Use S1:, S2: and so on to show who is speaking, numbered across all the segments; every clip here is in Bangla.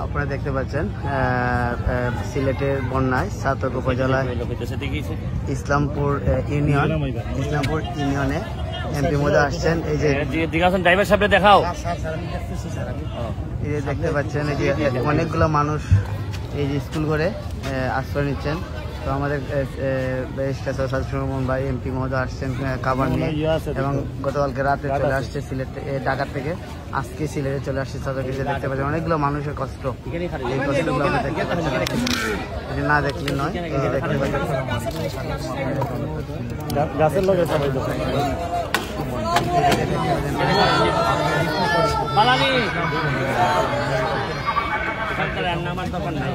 S1: আপনারা দেখতে পাচ্ছেন সিলেটের বন্যায় ছাতক উপজেলায় ইসলামপুর ইউনিয়নে এমপি মহোদয় আসছেন। এই যে
S2: ড্রাইভার সাহেব দেখাও,
S1: এই যে দেখতে পাচ্ছেন এই যে অনেকগুলো মানুষ এই যে স্কুল করে আশ্রয় নিচ্ছেন। তো আমাদের ভাই এমপি মহোদয় আসছেন খাবার নিয়ে, এবং গতকালকে রাতে চলে আসছে সিলেট ঢাকা থেকে, আজকে সিলেটে চলে আসছে ছাতক। দেখতে পাচ্ছেন অনেকগুলো মানুষের কষ্ট, এই কষ্টগুলো আমরা দেখতে পাচ্ছি, না দেখলে নয়। দেখতে পাচ্ছেন
S2: গাছের লোক নামার দরকার নাই।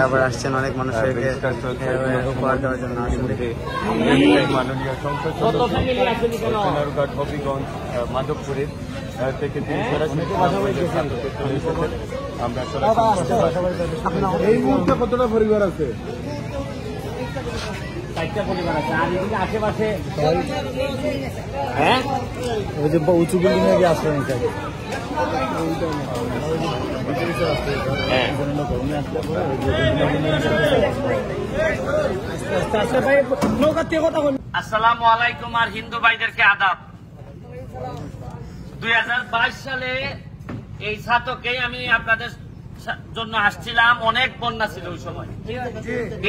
S1: আবার আসছেন অনেক মানুষের উপহার দেওয়ার জন্য।
S3: মাননীয় সংসদ সোনারঘাট, হবিগঞ্জ, মাধবপুরের থেকে আমরা এই মুহূর্তে কতটা পরিবার আছে?
S2: 4টা পরিবার আছে। আর এদিকে আশেপাশে
S3: ওই যে উঁচু বিল্ডিং এ আশ্রয় নিতে
S2: আসসালামু আলাইকুম আর হিন্দু ভাইদেরকে আদাব। 2022 সালে এই ছাতকে আমি আপনাদের জন্য আসছিলাম। অনেক বন্যা ছিল ওই সময়,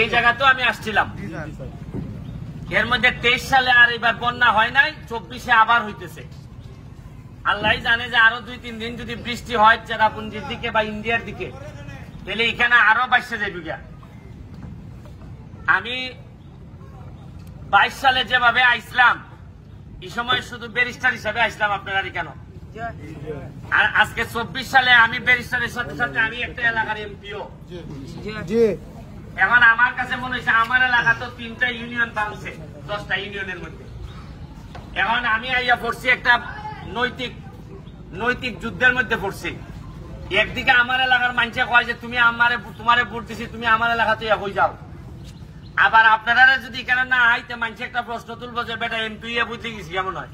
S2: এই জায়গাতেও আমি আসছিলাম। এর মধ্যে 23 সালে আর এবার বন্যা হয় নাই, 24-এ আবার হইতেছে। আল্লাহ জানে যে আরো 2-3 দিন যদি বৃষ্টি হয় চেরাপুঞ্জির দিকে বা ইন্ডিয়ার দিকে, তাহলে এখানে আরো বাইশে যাবে। আমি 22 সালে যেভাবে আইসলাম, এই সময় শুধু ব্যারিস্টার হিসাবে আইসলাম আপনারা কেন, আর আজকে 24 সালে আমি ব্যারিস্টারের সাথে সাথে আমি একটা এলাকার এমপিও। এখন আমার কাছে মনে হচ্ছে আমার এলাকা তো 3টা ইউনিয়ন বাংছে, 10টা ইউনিয়নের মধ্যে। এখন আমি আইয়া পড়ছি একটা নৈতিক যুদ্ধের মধ্যে পড়ছি। একদিকে আমার এলাকার মানুষে কয় যে তুমি তোমারে ভোট দিছি, তুমি আমার এলাকাতে হয়ে যাও। আবার আপনারা যদি কেন না আইতে মানুষে একটা প্রশ্ন তুলবো যে বেটা এমপি বুঝতে গেছি কেমন হয়।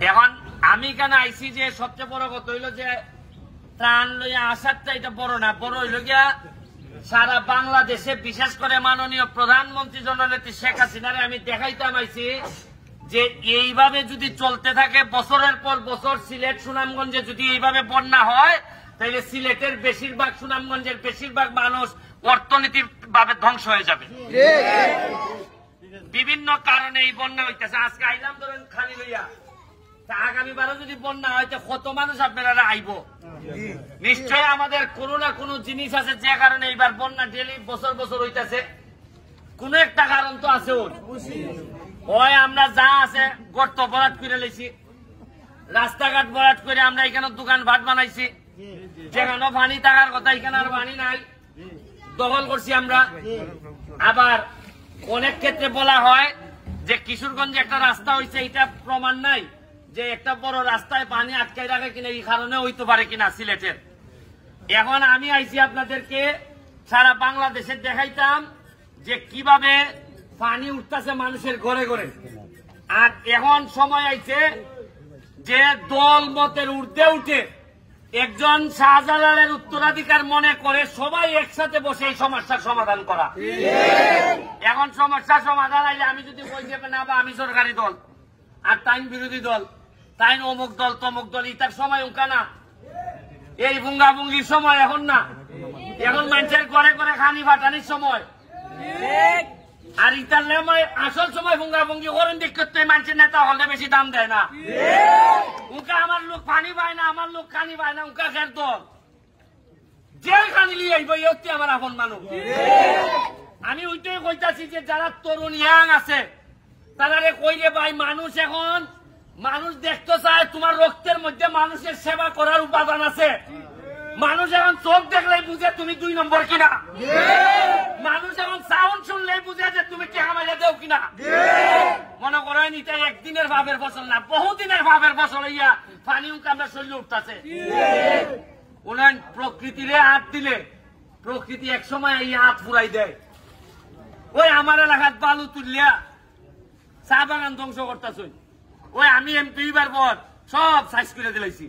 S2: এখন আমি কেন আইসি যে সবচেয়ে বড় কথা হইলো যে ত্রাণ লইয়া আসারটা এটা বড় না, বড় হইল গিয়া সারা বাংলাদেশে বিশেষ করে মাননীয় প্রধানমন্ত্রী জননেত্রী শেখ হাসিনারে আমি দেখাইতাম আইছি যে এইভাবে যদি চলতে থাকে বছরের পর বছর সিলেট সুনামগঞ্জে যদি এইভাবে বন্যা হয়, তাহলে সিলেটের বেশিরভাগ, সুনামগঞ্জের বেশিরভাগ মানুষ অর্থনৈতিক ভাবে ধ্বংস হয়ে যাবে। বিভিন্ন কারণে এই বন্যা হইতেছে। আজকে আইলাম ধরেন খালি লইয়া, আগামীবারও যদি বন্যা হয় কত মানুষ আপনারা আইব। নিশ্চয় আমাদের কোনো না কোনো জিনিস আছে যে কারণে এইবার বন্যা ডেলি বছর বছর হইতেছে। কোন একটা কারণ তো আছে। ওই আমরা যা আছে গর্ত ভরাট করে লেছি, রাস্তাঘাট ভরাট করে আমরা এখানে দোকান ভাট বানাইছি, যেখানে পানি থাকার কথা এখানে আর পানি নাই, দখল করছি আমরা। আবার অনেক ক্ষেত্রে বলা হয় যে কিশোরগঞ্জে একটা রাস্তা হয়েছে, এটা প্রমাণ নাই যে একটা বড় রাস্তায় পানি আটকাই রাখে কিনা, এই কারণে হইতে পারে কিনা সিলেটের। এখন আমি আইছি আপনাদেরকে সারা বাংলাদেশে দেখাইতাম যে কিভাবে পানি উঠতেছে মানুষের ঘরে ঘরে। আর এখন সময় আইছে যে দল মতের ঊর্ধ্বে উঠে একজন শাহজালালের উত্তরাধিকার মনে করে সবাই একসাথে বসে এই সমস্যার সমাধান করা। এখন সমস্যার সমাধান আইলে আমি যদি বই দেবে না বা আমি সরকারি দল আর তাইন বিরোধী দল, তাইন অমুক দল তমুক দল, ইতার সময় উকা না, এই ভুঙ্গাভুঙ্গির সময় এখন না। এখন মানুষের ঘরে ঘরে খানি ফাটানির সময়। আর ইতার আসল সময় ভুঙ্গাভুঙ্গি করেন দেখতে মানুষের নেতা হলে বেশি দাম দেয় না। উনকা আমার লোক পানি পায় না, আমার লোক খানি পায় না, উনকা খের দল যে খানি লিয়ে আইব ইতি আমার আপন মানুষ। আমি ওইটাই কইতাছি যে যারা তরুণ ইয়াং আছে তারা কইরে ভাই, মানুষ এখন মানুষ দেখতে চায় তোমার রক্তের মধ্যে মানুষের সেবা করার উপাদান আছে। মানুষ এখন চোখ দেখলেই বুঝে তুমি 2 নম্বর কিনা, মানুষ এখন সাউন্ড শুনলেই বুঝে যে তুমি কে আমাকে দেও কিনা। মনে করেন এটা একদিনের ভাবের ফসল না, বহুদিনের ভাবের ফসল। ইয়া পানি আমরা শরীরে উঠতেছে। উন্নয়ন প্রকৃতিরে হাত দিলে প্রকৃতি এক সময় এই হাত ফুরাই দেয়। ওই আমার এলাকাত বালু তুললিয়া চা বাগান ধ্বংস করতেছ। ওই আমি এমপি বার পর সব সাইজ করে দিলাইছি।